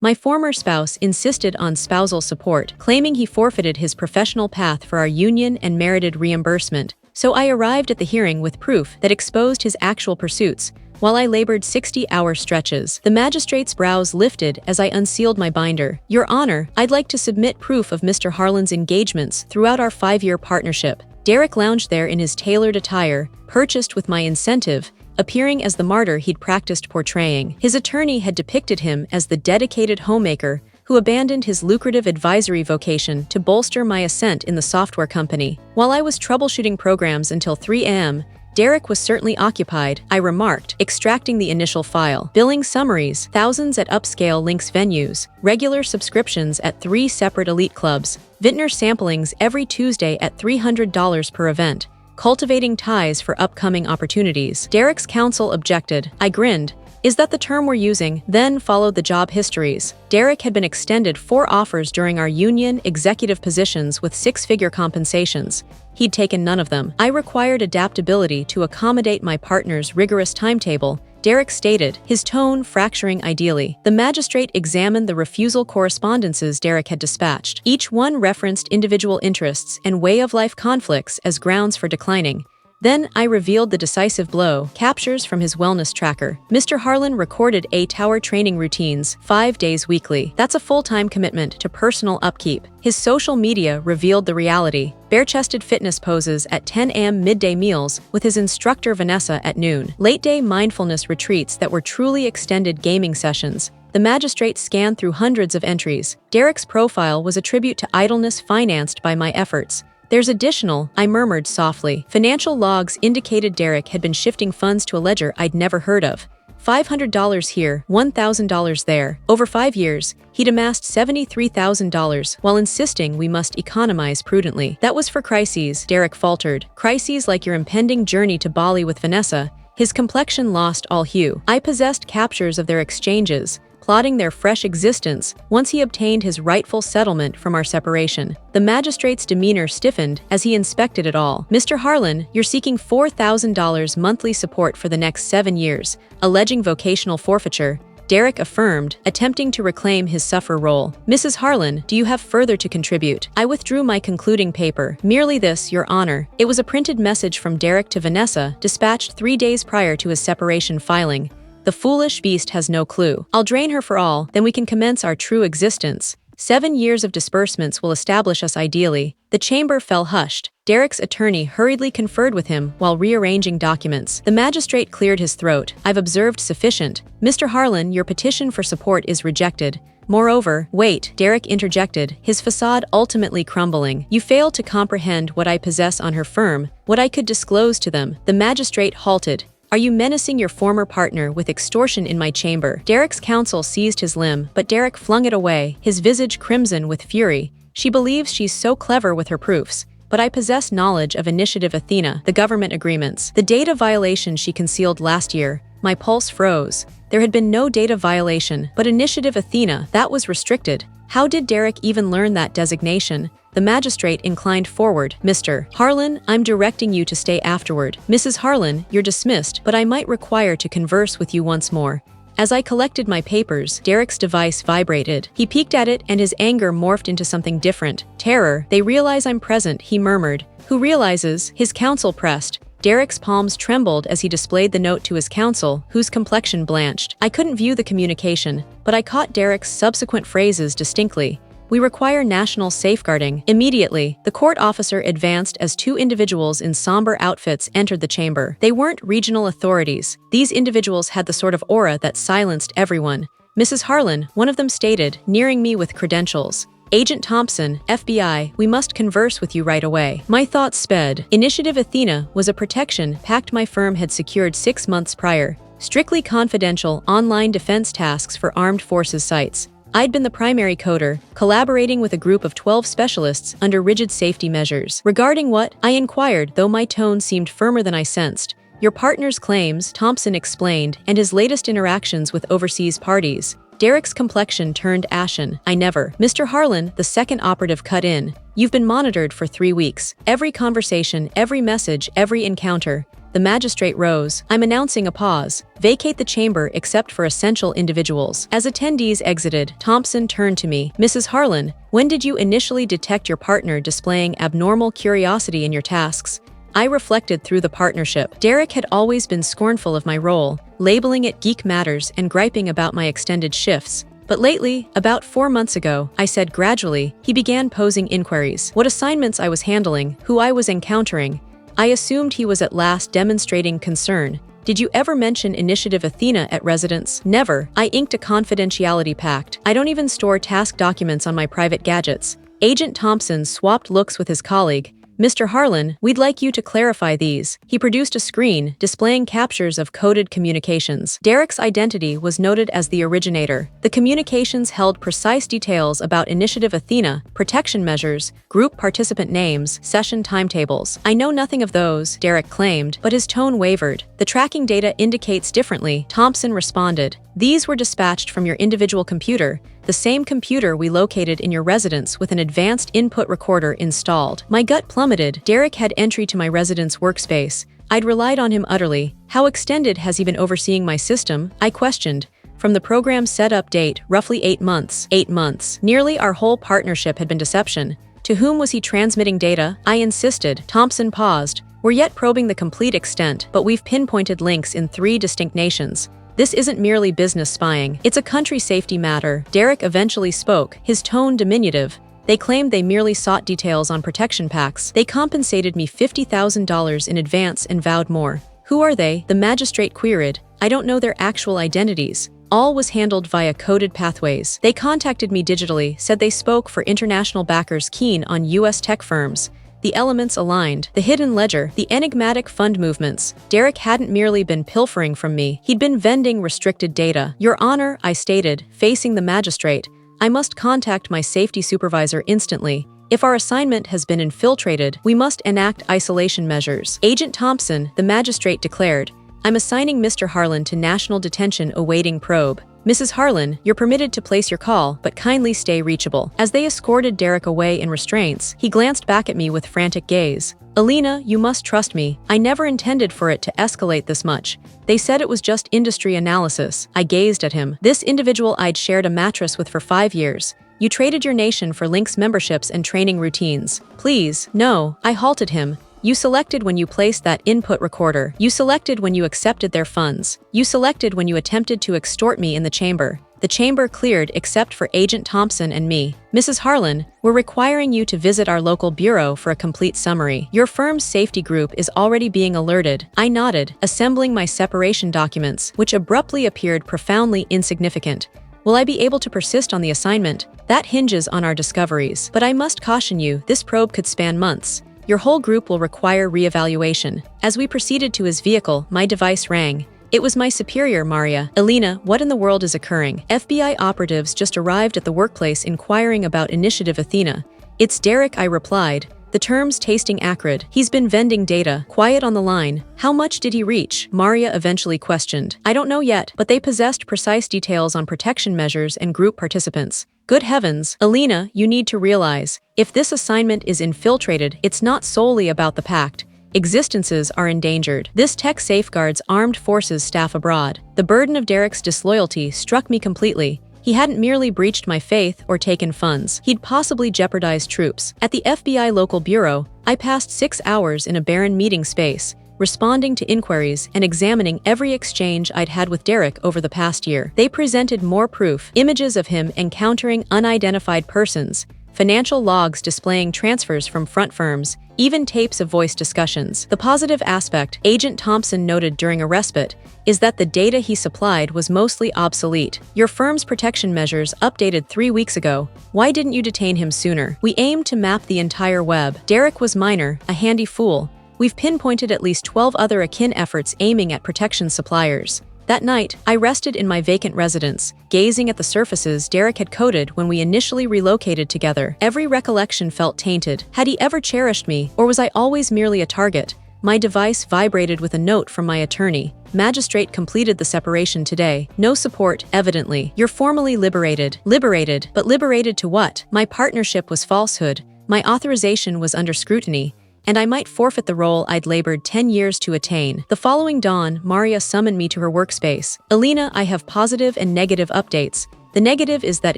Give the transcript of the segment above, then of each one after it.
My former spouse insisted on spousal support, claiming he forfeited his professional path for our union and merited reimbursement. So I arrived at the hearing with proof that exposed his actual pursuits, while I labored 60-hour stretches. The magistrate's brows lifted as I unsealed my binder. Your Honor, I'd like to submit proof of Mr. Harlan's engagements throughout our 5-year partnership. Derek lounged there in his tailored attire, purchased with my incentive, appearing as the martyr he'd practiced portraying. His attorney had depicted him as the dedicated homemaker who abandoned his lucrative advisory vocation to bolster my ascent in the software company. While I was troubleshooting programs until 3 a.m., Derek was certainly occupied, I remarked, extracting the initial file. Billing summaries, thousands at upscale links venues, regular subscriptions at 3 separate elite clubs, vintner samplings every Tuesday at $300 per event, cultivating ties for upcoming opportunities. Derek's counsel objected. I grinned. Is that the term we're using? Then followed the job histories. Derek had been extended 4 offers during our union executive positions with 6-figure compensations. He'd taken none of them. I required adaptability to accommodate my partner's rigorous timetable, Derek stated, his tone fracturing ideally. The magistrate examined the refusal correspondences Derek had dispatched. Each one referenced individual interests and way-of-life conflicts as grounds for declining. Then I revealed the decisive blow, captures from his wellness tracker. Mr. Harlan recorded tower training routines 5 days weekly. That's a full-time commitment to personal upkeep. His social media revealed the reality. Bare-chested fitness poses at 10 a.m. midday meals with his instructor Vanessa at noon. Late-day mindfulness retreats that were truly extended gaming sessions. The magistrate scanned through hundreds of entries. Derek's profile was a tribute to idleness financed by my efforts. There's additional, I murmured softly. Financial logs indicated Derek had been shifting funds to a ledger I'd never heard of. $500 here, $1,000 there. Over 5 years, he'd amassed $73,000 while insisting we must economize prudently. That was for crises, Derek faltered. Crises like your impending journey to Bali with Vanessa. His complexion lost all hue. I possessed captures of their exchanges, plotting their fresh existence once he obtained his rightful settlement from our separation. The magistrate's demeanor stiffened as he inspected it all. Mr. Harlan, you're seeking $4,000 monthly support for the next 7 years, alleging vocational forfeiture, Derek affirmed, attempting to reclaim his sufferer role. Mrs. Harlan, do you have further to contribute? I withdrew my concluding paper. Merely this, Your Honor. It was a printed message from Derek to Vanessa, dispatched 3 days prior to his separation filing. The foolish beast has no clue. I'll drain her for all, then we can commence our true existence. 7 years of disbursements will establish us ideally. The chamber fell hushed. Derek's attorney hurriedly conferred with him while rearranging documents. The magistrate cleared his throat. I've observed sufficient. Mr. Harlan, your petition for support is rejected. Moreover, wait, Derek interjected, his facade ultimately crumbling. You fail to comprehend what I possess on her firm, what I could disclose to them. The magistrate halted. Are you menacing your former partner with extortion in my chamber? Derek's counsel seized his limb, but Derek flung it away, his visage crimson with fury. She believes she's so clever with her proofs, but I possess knowledge of Initiative Athena, the government agreements, the data violation she concealed last year. My pulse froze. There had been no data violation, but Initiative Athena, that was restricted. How did Derek even learn that designation? The magistrate inclined forward. Mr. Harlan, I'm directing you to stay afterward. Mrs. Harlan, you're dismissed, but I might require to converse with you once more. As I collected my papers, Derek's device vibrated. He peeked at it and his anger morphed into something different. Terror. They realize I'm present, he murmured. Who realizes? His counsel pressed. Derek's palms trembled as he displayed the note to his counsel, whose complexion blanched. I couldn't view the communication, but I caught Derek's subsequent phrases distinctly. We require national safeguarding. Immediately, the court officer advanced as 2 individuals in somber outfits entered the chamber. They weren't regional authorities. These individuals had the sort of aura that silenced everyone. Mrs. Harlan, one of them stated, nearing me with credentials. Agent Thompson, FBI, we must converse with you right away. My thoughts sped. Initiative Athena was a protection pact my firm had secured 6 months prior. Strictly confidential online defense tasks for armed forces sites. I'd been the primary coder, collaborating with a group of 12 specialists under rigid safety measures. Regarding what? I inquired, though my tone seemed firmer than I sensed. Your partner's claims, Thompson explained, and his latest interactions with overseas parties. Derek's complexion turned ashen. I never. Mr. Harlan, the second operative cut in. You've been monitored for 3 weeks. Every conversation, every message, every encounter. The magistrate rose. I'm announcing a pause. Vacate the chamber except for essential individuals. As attendees exited, Thompson turned to me. Mrs. Harlan, when did you initially detect your partner displaying abnormal curiosity in your tasks? I reflected through the partnership. Derek had always been scornful of my role, labeling it geek matters and griping about my extended shifts. But lately, about 4 months ago, I said gradually, he began posing inquiries. What assignments I was handling, who I was encountering. I assumed he was at last demonstrating concern. Did you ever mention Initiative Athena at residence? Never. I inked a confidentiality pact. I don't even store task documents on my private gadgets. Agent Thompson swapped looks with his colleague. Mr. Harlan, we'd like you to clarify these. He produced a screen displaying captures of coded communications. Derek's identity was noted as the originator. The communications held precise details about Initiative Athena, protection measures, group participant names, session timetables. I know nothing of those, Derek claimed, but his tone wavered. The tracking data indicates differently, Thompson responded. These were dispatched from your individual computer, the same computer we located in your residence with an advanced input recorder installed. My gut plummeted. Derek had entry to my residence workspace. I'd relied on him utterly. How extended has he been overseeing my system? I questioned. From the program's setup date, roughly 8 months. 8 months. Nearly our whole partnership had been deception. To whom was he transmitting data? I insisted. Thompson paused. We're yet probing the complete extent, but we've pinpointed links in 3 distinct nations. This isn't merely business spying. It's a country safety matter. Derek eventually spoke, his tone diminutive. They claimed they merely sought details on protection packs. They compensated me $50,000 in advance and vowed more. Who are they? The magistrate queried. I don't know their actual identities. All was handled via coded pathways. They contacted me digitally, said they spoke for international backers keen on U.S. tech firms. The elements aligned. The hidden ledger, the enigmatic fund movements. Derek hadn't merely been pilfering from me. He'd been vending restricted data. Your Honor, I stated, facing the magistrate, I must contact my safety supervisor instantly. If our assignment has been infiltrated, we must enact isolation measures. Agent Thompson, the magistrate declared, I'm assigning Mr. Harlan to national detention awaiting probe. Mrs. Harlan, you're permitted to place your call, but kindly stay reachable. As they escorted Derek away in restraints, he glanced back at me with frantic gaze. Alina, you must trust me. I never intended for it to escalate this much. They said it was just industry analysis. I gazed at him. This individual I'd shared a mattress with for 5 years. You traded your nation for Lynx memberships and training routines. Please, no. I halted him. You selected when you placed that input recorder. You selected when you accepted their funds. You selected when you attempted to extort me in the chamber. The chamber cleared except for Agent Thompson and me. Mrs. Harlan, we're requiring you to visit our local bureau for a complete summary. Your firm's safety group is already being alerted. I nodded, assembling my separation documents, which abruptly appeared profoundly insignificant. Will I be able to persist on the assignment? That hinges on our discoveries. But I must caution you, this probe could span months. Your whole group will require re-evaluation. As we proceeded to his vehicle, my device rang. It was my superior, Maria. Alina, what in the world is occurring? FBI operatives just arrived at the workplace inquiring about Initiative Athena. It's Derek, I replied. The terms tasting acrid. He's been vending data. Quiet on the line. How much did he reach? Maria eventually questioned. I don't know yet, but they possessed precise details on protection measures and group participants. Good heavens, Alina, you need to realize, if this assignment is infiltrated, it's not solely about the pact. Existences are endangered. This tech safeguards armed forces staff abroad. The burden of Derek's disloyalty struck me completely. He hadn't merely breached my faith or taken funds. He'd possibly jeopardized troops. At the FBI local bureau, I passed 6 hours in a barren meeting space, responding to inquiries and examining every exchange I'd had with Derek over the past year. They presented more proof, images of him encountering unidentified persons, financial logs displaying transfers from front firms, even tapes of voice discussions. The positive aspect, Agent Thompson noted during a respite, is that the data he supplied was mostly obsolete. Your firm's protection measures updated 3 weeks ago. Why didn't you detain him sooner? We aimed to map the entire web. Derek was minor, a handy fool. We've pinpointed at least 12 other akin efforts aiming at protection suppliers. That night, I rested in my vacant residence, gazing at the surfaces Derek had coded when we initially relocated together. Every recollection felt tainted. Had he ever cherished me, or was I always merely a target? My device vibrated with a note from my attorney. Magistrate completed the separation today. No support, evidently. You're formally liberated. Liberated, but liberated to what? My partnership was falsehood. My authorization was under scrutiny. and I might forfeit the role I'd labored 10 years to attain. The following dawn, Maria summoned me to her workspace. "Alina, I have positive and negative updates. The negative is that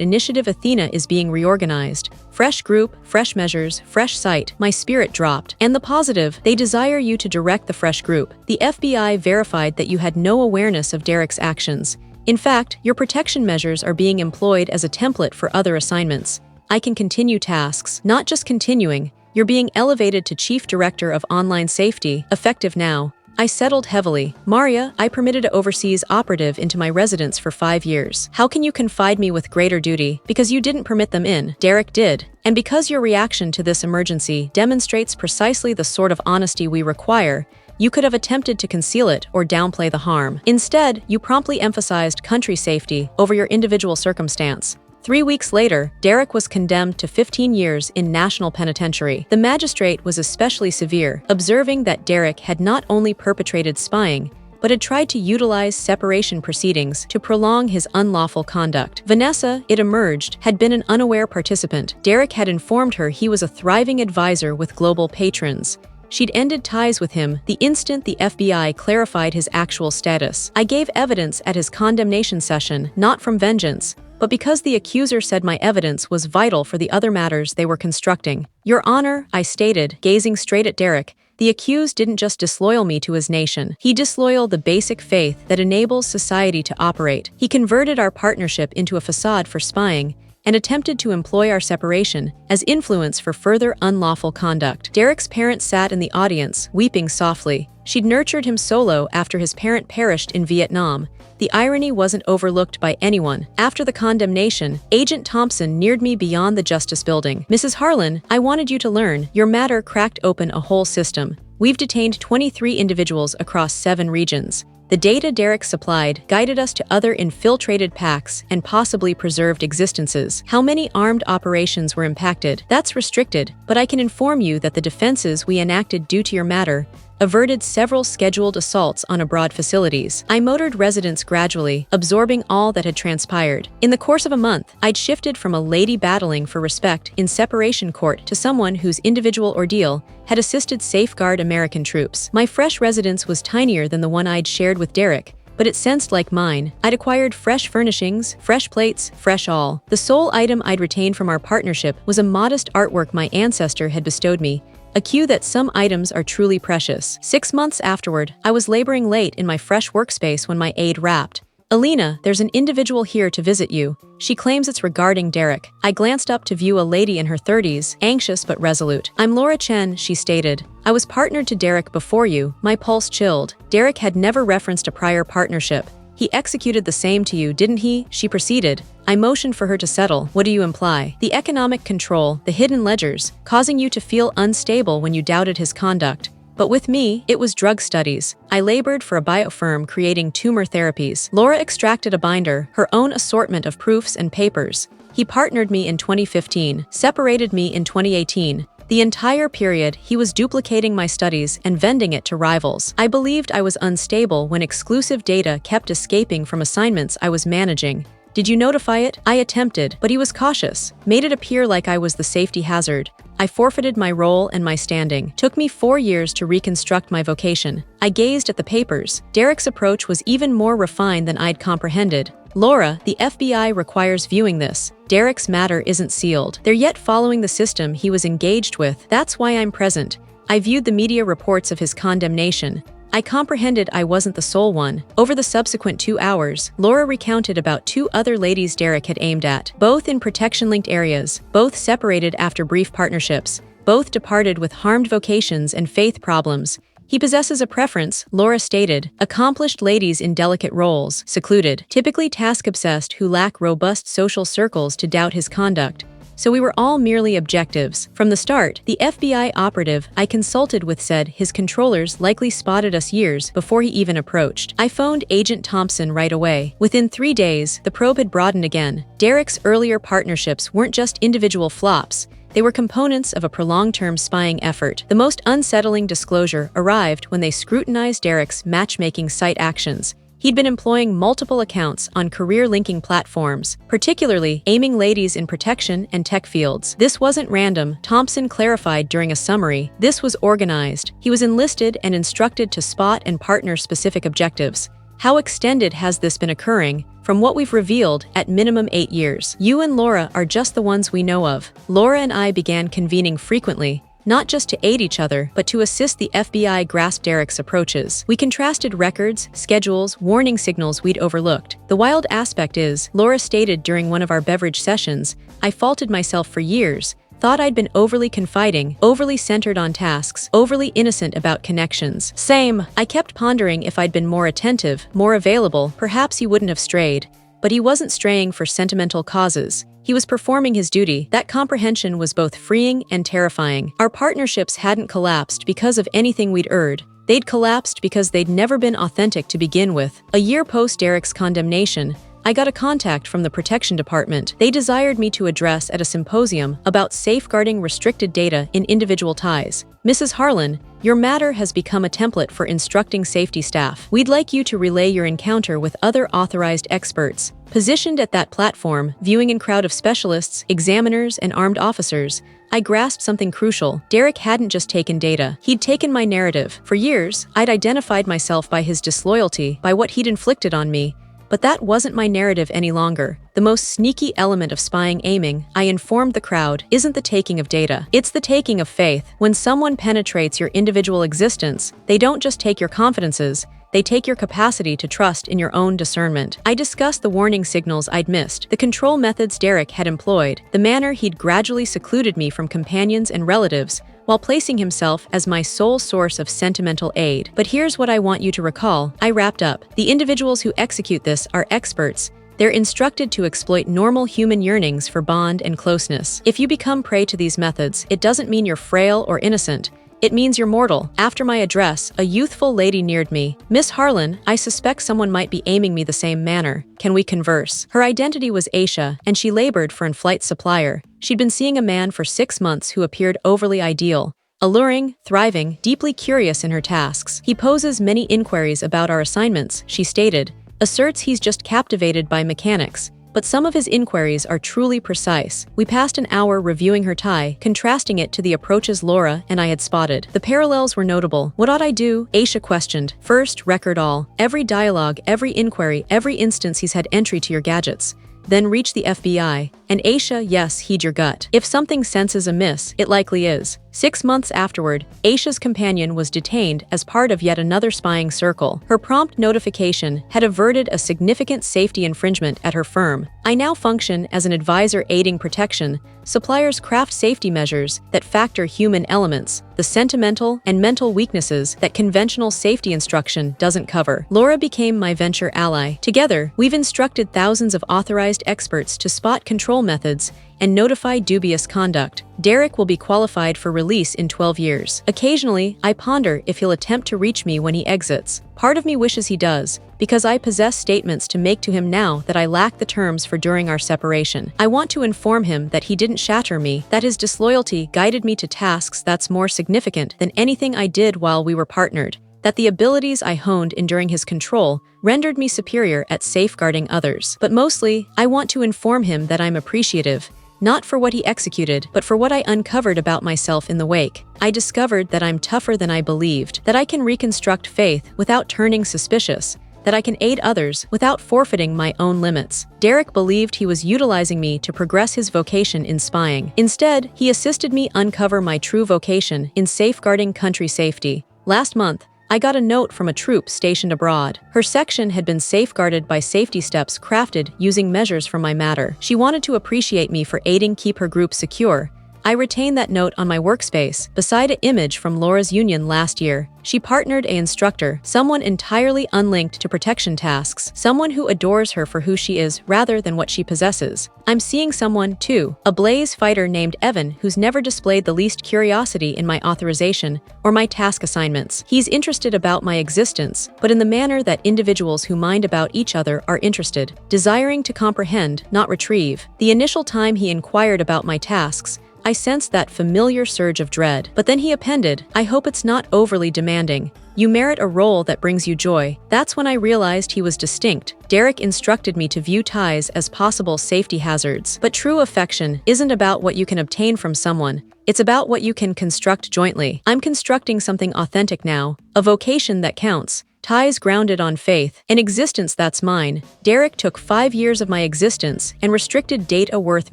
Initiative Athena is being reorganized. Fresh group, fresh measures, fresh site." My spirit dropped. "And the positive, they desire you to direct the fresh group. The FBI verified that you had no awareness of Derek's actions. In fact, your protection measures are being employed as a template for other assignments. I can continue tasks, not just continuing. You're being elevated to Chief Director of Online Safety, effective now." I settled heavily. "Maria, I permitted an overseas operative into my residence for 5 years. How can you confide me with greater duty? Because you didn't permit them in. Derek did. And because your reaction to this emergency demonstrates precisely the sort of honesty we require, you could have attempted to conceal it or downplay the harm. Instead, you promptly emphasized country safety over your individual circumstance. 3 weeks later, Derek was condemned to 15 years in National Penitentiary. The magistrate was especially severe, observing that Derek had not only perpetrated spying, but had tried to utilize separation proceedings to prolong his unlawful conduct. Vanessa, it emerged, had been an unaware participant. Derek had informed her he was a thriving advisor with global patrons. She'd ended ties with him the instant the FBI clarified his actual status. I gave evidence at his condemnation session, not from vengeance, but because the accuser said my evidence was vital for the other matters they were constructing. "Your Honor," I stated, gazing straight at Derek, "the accused didn't just disloyal me to his nation. He disloyal the basic faith that enables society to operate. He converted our partnership into a facade for spying and attempted to employ our separation as influence for further unlawful conduct." Derek's parents sat in the audience, weeping softly. She'd nurtured him solo after his parent perished in Vietnam. The irony wasn't overlooked by anyone. After the condemnation, Agent Thompson neared me beyond the Justice Building. "Mrs. Harlan, I wanted you to learn. Your matter cracked open a whole system. We've detained 23 individuals across 7 regions. The data Derek supplied guided us to other infiltrated packs and possibly preserved existences. How many armed operations were impacted? That's restricted, but I can inform you that the defenses we enacted due to your matter averted several scheduled assaults on abroad facilities. I motored residents gradually, absorbing all that had transpired. In the course of a month, I'd shifted from a lady battling for respect in separation court to someone whose individual ordeal had assisted safeguard American troops. My fresh residence was tinier than the one I'd shared with Derek, but it sensed like mine. I'd acquired fresh furnishings, fresh plates, fresh all. The sole item I'd retained from our partnership was a modest artwork my ancestor had bestowed me, a cue that some items are truly precious. 6 months afterward, I was laboring late in my fresh workspace when my aide rapped. "Alina, there's an individual here to visit you. She claims it's regarding Derek." I glanced up to view a lady in her 30s, anxious but resolute. "I'm Laura Chen," she stated. "I was partnered to Derek before you." My pulse chilled. Derek had never referenced a prior partnership. "He executed the same to you, didn't he?" she proceeded. I motioned for her to settle. "What do you imply?" "The economic control, the hidden ledgers, causing you to feel unstable when you doubted his conduct. But with me, it was drug studies. I labored for a biofirm creating tumor therapies. Laura extracted a binder, her own assortment of proofs and papers. He partnered me in 2015, separated me in 2018. The entire period, he was duplicating my studies and vending it to rivals. I believed I was unstable when exclusive data kept escaping from assignments I was managing. "Did you notify it?" I attempted, but he was cautious, made it appear like I was the safety hazard. I forfeited my role and my standing. Took me 4 years to reconstruct my vocation. I gazed at the papers. Derek's approach was even more refined than I'd comprehended. "Laura, the FBI requires viewing this. Derek's matter isn't sealed. They're yet following the system he was engaged with. That's why I'm present." I viewed the media reports of his condemnation. I comprehended I wasn't the sole one. Over the subsequent 2 hours, Laura recounted about 2 other ladies Derek had aimed at, both in protection-linked areas, both separated after brief partnerships, both departed with harmed vocations and faith problems. "He possesses a preference," Laura stated, "accomplished ladies in delicate roles, secluded, typically task-obsessed who lack robust social circles to doubt his conduct." So we were all merely objectives. From the start, the FBI operative I consulted with said his controllers likely spotted us years before he even approached. I phoned Agent Thompson right away. Within 3 days, the probe had broadened again. Derek's earlier partnerships weren't just individual flops. They were components of a prolonged-term spying effort. The most unsettling disclosure arrived when they scrutinized Derek's matchmaking site actions. He'd been employing multiple accounts on career-linking platforms, particularly aiming ladies in protection and tech fields. This wasn't random, Thompson clarified during a summary. This was organized. He was enlisted and instructed to spot and partner specific objectives. How extended has this been occurring? From what we've revealed, at minimum 8 years. You and Laura are just the ones we know of. Laura and I began convening frequently, not just to aid each other, but to assist the FBI grasp Derek's approaches. We contrasted records, schedules, warning signals we'd overlooked. The wild aspect is, Laura stated during one of our beverage sessions, I faulted myself for years, thought I'd been overly confiding, overly centered on tasks, overly innocent about connections. Same. I kept pondering if I'd been more attentive, more available, perhaps he wouldn't have strayed. But he wasn't straying for sentimental causes. He was performing his duty. That comprehension was both freeing and terrifying. Our partnerships hadn't collapsed because of anything we'd erred. They'd collapsed because they'd never been authentic to begin with. A year post Derek's condemnation, I got a contact from the Protection Department. They desired me to address at a symposium about safeguarding restricted data in individual ties. Mrs. Harlan, your matter has become a template for instructing safety staff. We'd like you to relay your encounter with other authorized experts. Positioned at that platform, viewing in crowd of specialists, examiners, and armed officers, I grasped something crucial. Derek hadn't just taken data. He'd taken my narrative. For years, I'd identified myself by his disloyalty, by what he'd inflicted on me. But that wasn't my narrative any longer. The most sneaky element of spying aiming, I informed the crowd, isn't the taking of data. It's the taking of faith. When someone penetrates your individual existence, they don't just take your confidences, they take your capacity to trust in your own discernment. I discussed the warning signals I'd missed, the control methods Derek had employed, the manner he'd gradually secluded me from companions and relatives, while placing himself as my sole source of sentimental aid. But here's what I want you to recall. I wrapped up. The individuals who execute this are experts. They're instructed to exploit normal human yearnings for bond and closeness. If you become prey to these methods, it doesn't mean you're frail or innocent. It means you're mortal. After my address, a youthful lady neared me. Miss Harlan, I suspect someone might be aiming me the same manner. Can we converse? Her identity was Aisha, and she labored for an flight supplier. She'd been seeing a man for 6 months who appeared overly ideal. Alluring, thriving, deeply curious in her tasks. He poses many inquiries about our assignments, she stated. Asserts he's just captivated by mechanics. But some of his inquiries are truly precise. We passed an hour reviewing her tie, contrasting it to the approaches Laura and I had spotted. The parallels were notable. What ought I do? Aisha questioned. First, record all. Every dialogue, every inquiry, every instance he's had entry to your gadgets. Then reach the FBI. And Aisha, yes, heed your gut. If something senses amiss, it likely is. 6 months afterward, Aisha's companion was detained as part of yet another spying circle. Her prompt notification had averted a significant safety infringement at her firm. I now function as an advisor aiding protection. Suppliers craft safety measures that factor human elements, the sentimental and mental weaknesses that conventional safety instruction doesn't cover. Laura became my venture ally. Together, we've instructed thousands of authorized experts to spot control methods and notify dubious conduct. Derek will be qualified for release in 12 years. Occasionally, I ponder if he'll attempt to reach me when he exits. Part of me wishes he does, because I possess statements to make to him now that I lack the terms for during our separation. I want to inform him that he didn't shatter me, that his disloyalty guided me to tasks that's more significant than anything I did while we were partnered, that the abilities I honed enduring his control rendered me superior at safeguarding others. But mostly, I want to inform him that I'm appreciative, not for what he executed, but for what I uncovered about myself in the wake. I discovered that I'm tougher than I believed, that I can reconstruct faith without turning suspicious, that I can aid others without forfeiting my own limits. Derek believed he was utilizing me to progress his vocation in spying. Instead, he assisted me uncover my true vocation in safeguarding country safety. Last month, I got a note from a troop stationed abroad. Her section had been safeguarded by safety steps crafted using measures from my matter. She wanted to appreciate me for aiding keep her group secure. I retained that note on my workspace, beside an image from Laura's union last year. She partnered an instructor, someone entirely unlinked to protection tasks, someone who adores her for who she is rather than what she possesses. I'm seeing someone, too, a Blaze fighter named Evan who's never displayed the least curiosity in my authorization or my task assignments. He's interested about my existence, but in the manner that individuals who mind about each other are interested, desiring to comprehend, not retrieve. The initial time he inquired about my tasks, I sensed that familiar surge of dread. But then he appended, "I hope it's not overly demanding. You merit a role that brings you joy." That's when I realized he was distinct. Derek instructed me to view ties as possible safety hazards. But true affection isn't about what you can obtain from someone. It's about what you can construct jointly. I'm constructing something authentic now, a vocation that counts, ties grounded on faith, an existence that's mine. Derek took 5 years of my existence and restricted data worth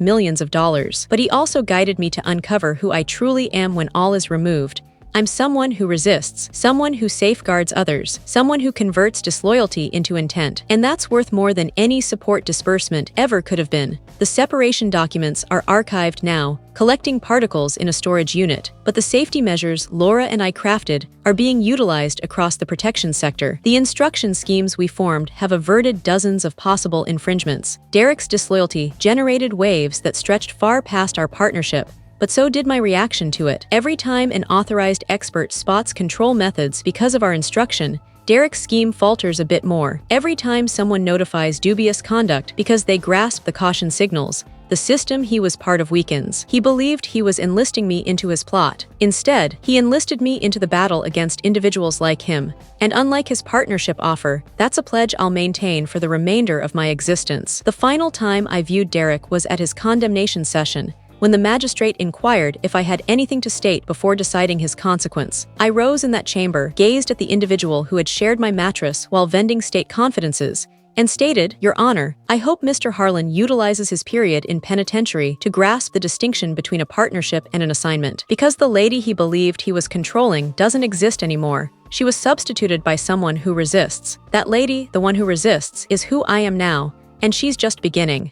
millions of dollars. But he also guided me to uncover who I truly am when all is removed. I'm someone who resists, someone who safeguards others, someone who converts disloyalty into intent. And that's worth more than any support disbursement ever could have been. The separation documents are archived now, collecting particles in a storage unit. But the safety measures Laura and I crafted are being utilized across the protection sector. The instruction schemes we formed have averted dozens of possible infringements. Derek's disloyalty generated waves that stretched far past our partnership. But so did my reaction to it. Every time an authorized expert spots control methods because of our instruction, Derek's scheme falters a bit more. Every time someone notifies dubious conduct because they grasp the caution signals, the system he was part of weakens. He believed he was enlisting me into his plot. Instead, he enlisted me into the battle against individuals like him. And unlike his partnership offer, that's a pledge I'll maintain for the remainder of my existence. The final time I viewed Derek was at his condemnation session, when the magistrate inquired if I had anything to state before deciding his consequence. I rose in that chamber, gazed at the individual who had shared my mattress while vending state confidences, and stated, "Your Honor, I hope Mr. Harlan utilizes his period in penitentiary to grasp the distinction between a partnership and an assignment. Because the lady he believed he was controlling doesn't exist anymore. She was substituted by someone who resists. That lady, the one who resists, is who I am now, and she's just beginning."